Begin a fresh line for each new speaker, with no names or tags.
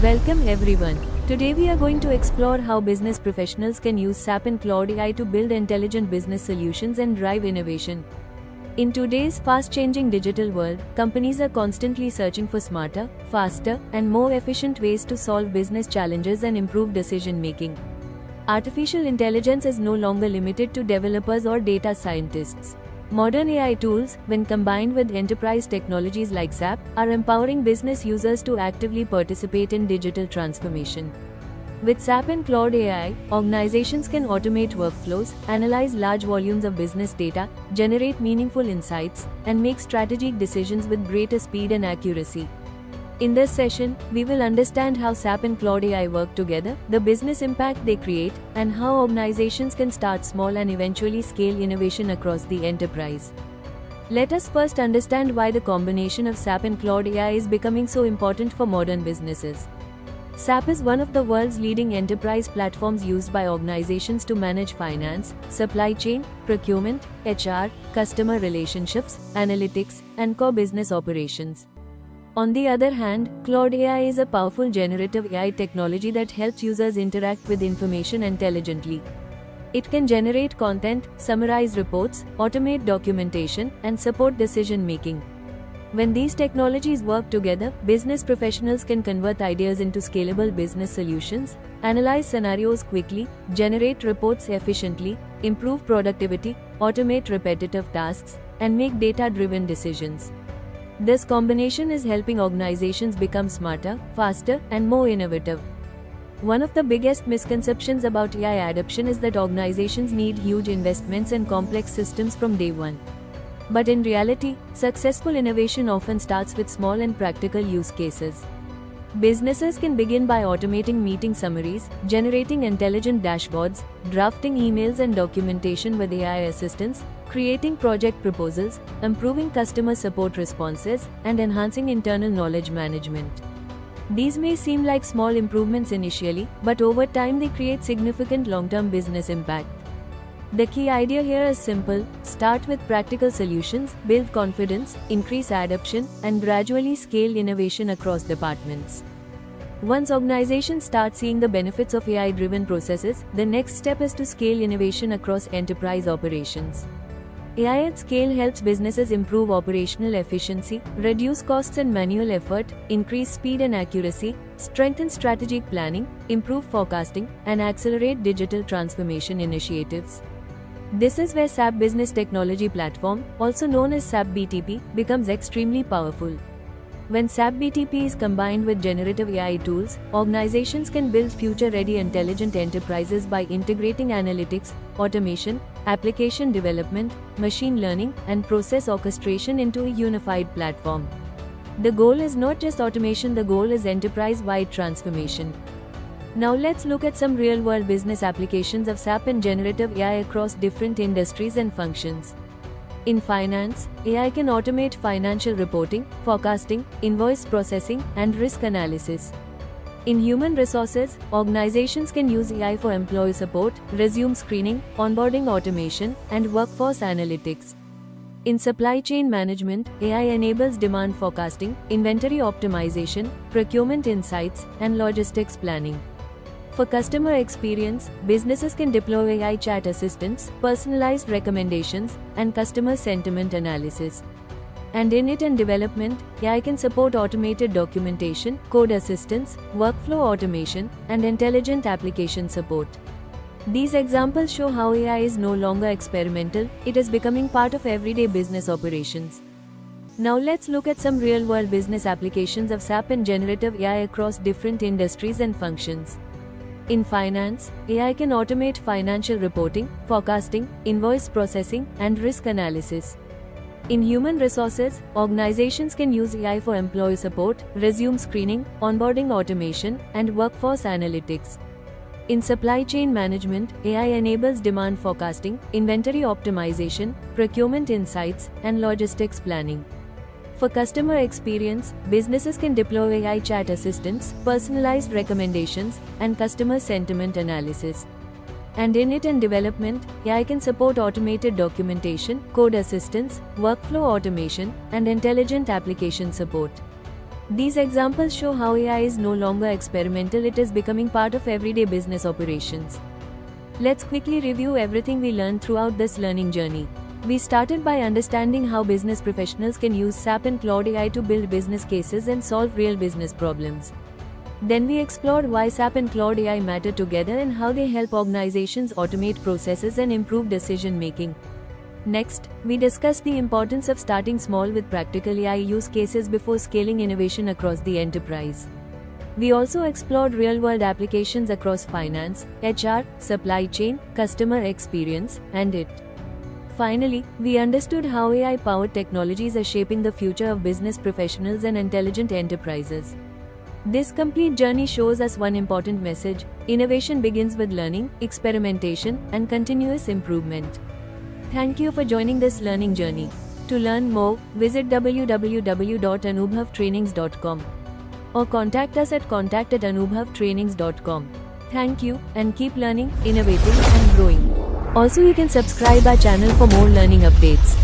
Welcome everyone. Today we are going to explore how business professionals can use SAP and Cloud AI to build intelligent business solutions and drive innovation. In today's fast-changing digital world, companies are constantly searching for smarter, faster, and more efficient ways to solve business challenges and improve decision-making. Artificial intelligence is no longer limited to developers or data scientists. Modern AI tools, when combined with enterprise technologies like SAP, are empowering business users to actively participate in digital transformation. With SAP and Cloud AI, organizations can automate workflows, analyze large volumes of business data, generate meaningful insights, and make strategic decisions with greater speed and accuracy. In this session, we will understand how SAP and Cloud AI work together, the business impact they create, and how organizations can start small and eventually scale innovation across the enterprise. Let us first understand why the combination of SAP and Cloud AI is becoming so important for modern businesses. SAP is one of the world's leading enterprise platforms used by organizations to manage finance, supply chain, procurement, HR, customer relationships, analytics, and core business operations. On the other hand, Cloud AI is a powerful generative AI technology that helps users interact with information intelligently. It can generate content, summarize reports, automate documentation, and support decision-making. When these technologies work together, business professionals can convert ideas into scalable business solutions, analyze scenarios quickly, generate reports efficiently, improve productivity, automate repetitive tasks, and make data-driven decisions. This combination is helping organizations become smarter, faster, and more innovative. One of the biggest misconceptions about AI adoption is that organizations need huge investments and complex systems from day one. But in reality, successful innovation often starts with small and practical use cases. Businesses can begin by automating meeting summaries, generating intelligent dashboards, drafting emails and documentation with AI assistants, creating project proposals, improving customer support responses, and enhancing internal knowledge management. These may seem like small improvements initially, but over time they create significant long-term business impact. The key idea here is simple: start with practical solutions, build confidence, increase adoption, and gradually scale innovation across departments. Once organizations start seeing the benefits of AI-driven processes, the next step is to scale innovation across enterprise operations. AI at scale helps businesses improve operational efficiency, reduce costs and manual effort, increase speed and accuracy, strengthen strategic planning, improve forecasting, and accelerate digital transformation initiatives. This is where SAP Business Technology Platform, also known as SAP BTP, becomes extremely powerful. When SAP BTP is combined with generative AI tools, organizations can build future-ready intelligent enterprises by integrating analytics, automation, application development, machine learning, and process orchestration into a unified platform. The goal is not just automation, the goal is enterprise-wide transformation. Now let's look at some real-world business applications of SAP and generative AI across different industries and functions. In finance, AI can automate financial reporting, forecasting, invoice processing, and risk analysis. In human resources, organizations can use AI for employee support, resume screening, onboarding automation, and workforce analytics. In supply chain management, AI enables demand forecasting, inventory optimization, procurement insights, and logistics planning. For customer experience, businesses can deploy AI chat assistants, personalized recommendations, and customer sentiment analysis. And in it and development, AI can support automated documentation, code assistance, workflow automation, and intelligent application support. These examples show how AI is no longer experimental, it is becoming part of everyday business operations. Now let's look at some real-world business applications of SAP and generative AI across different industries and functions. In finance, AI can automate financial reporting, forecasting, invoice processing, and risk analysis. In human resources, organizations can use AI for employee support, resume screening, onboarding automation, and workforce analytics. In supply chain management, AI enables demand forecasting, inventory optimization, procurement insights, and logistics planning. For customer experience, businesses can deploy AI chat assistants, personalized recommendations, and customer sentiment analysis. And in it and development, AI can support automated documentation, code assistance, workflow automation, and intelligent application support. These examples show how AI is no longer experimental, it is becoming part of everyday business operations. Let's quickly review everything we learned throughout this learning journey. We started by understanding how business professionals can use SAP and Claude AI to build business cases and solve real business problems. Then we explored why SAP and Claude AI matter together and how they help organizations automate processes and improve decision making. Next, we discussed the importance of starting small with practical AI use cases before scaling innovation across the enterprise. We also explored real-world applications across finance, HR, supply chain, customer experience, and it. Finally, we understood how AI-powered technologies are shaping the future of business professionals and intelligent enterprises. This complete journey shows us one important message: innovation begins with learning, experimentation, and continuous improvement. Thank you for joining this learning journey. To learn more, visit www.anubhavtrainings.com or contact us at contact@anubhavtrainings.com. Thank you, and keep learning, innovating, and growing. Also, you can subscribe our channel for more learning updates.